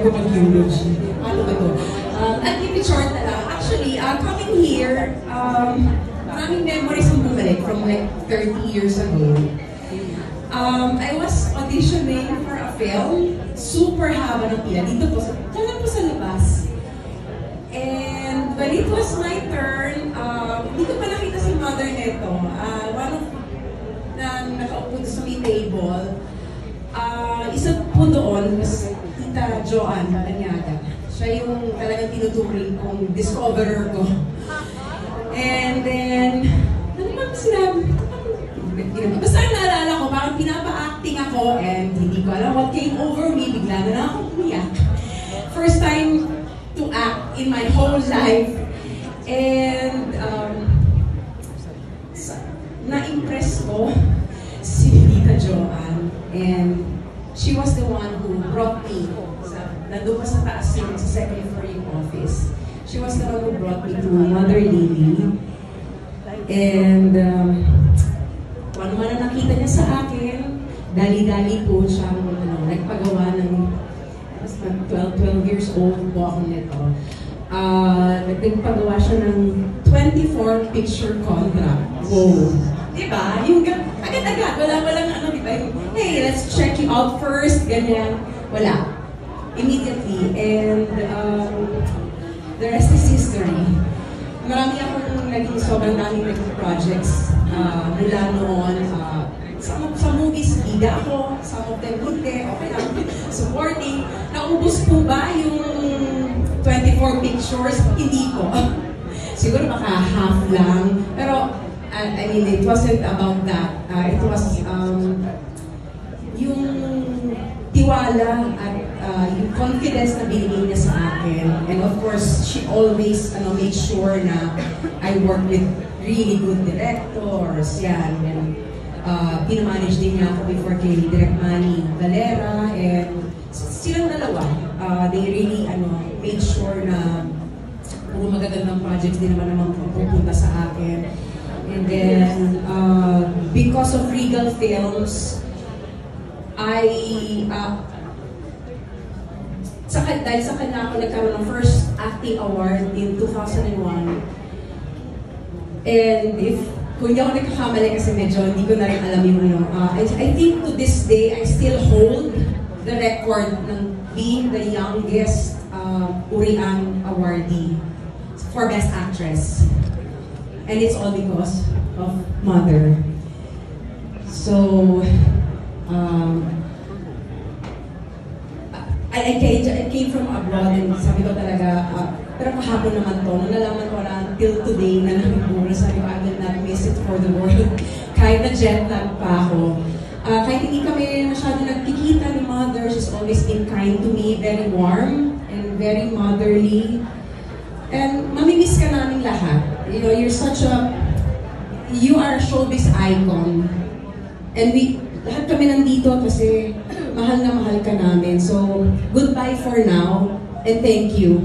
ko mag-eulogy. Ano ba ito? I'll keep it short na lang. Actually, coming here, maraming memories ang bumalik from like 30 years ago. I was auditioning for a film. Super haba ng pila. Dito po, dyan po sa labas. And when it was my turn, hindi ko pa nakita si mother nito. One of na nakaupo sa may table. Isa po doon, mas Tita Joanne Banyaga. Siya yung talagang tinuturing kong discoverer ko. And then, ano ba sinabi? Basta naalala ko, parang pinapa-acting ako and hindi ko alam what came over me, bigla na lang akong umiyak. First time to act in my whole life. And na-impress ko si Tita Joanne. And she was the one who brought me. Nandun pa sa taas yun, sa second floor yung office. She was the one who brought me to Mother Lily. And kung ano man ang nakita niya sa akin, dali-dali po siyang nagpagawa ng 12 years old po ako nito. Nagpagawa siya ng 24 picture contract. Wow! Diba? Yung agad-agad, walang ano, diba? Hey, let's check you out first, ganyan. Wala. Immediately. And the rest is history. Marami akong naging sobrang daming naging projects mula noon. Sa movies, bida ako. Some of them hindi. Okay lang. Supporting. Naubos po ba yung 24 pictures? Hindi ko. Siguro baka half lang. Pero, I mean, it wasn't about that. It was yung tiwala at yung confidence na binigay niya sa akin. And of course, she always made sure na I work with really good directors. Yan. And pinamanage din niya ako before kay Direct Manny Valera. And silang dalawa, they really made sure na puro magagandang projects din naman pupunta sa akin. And then, because of Regal Films, dahil sa kanya ako nagkaroon ng first acting award in 2001. And kung hindi ako nagkakamali kasi medyo hindi ko na rin alam yung I think to this day, I still hold the record ng being the youngest Urian awardee for Best Actress. And it's all because of Mother. So, I came from abroad and sabi ko talaga, pero kahapon naman to, nung nalaman ko na till today na nakikura, sabi ko, I will not miss it for the world. Kahit na jet lag pa ako. Kahit hindi kami masyado nagkikita ni Mother, she's always been kind to me, very warm and very motherly. And mamimiss ka namin lahat. You know, you are a showbiz icon. And lahat kami nandito kasi mahal na mahal ka namin. So, goodbye for now, and thank you.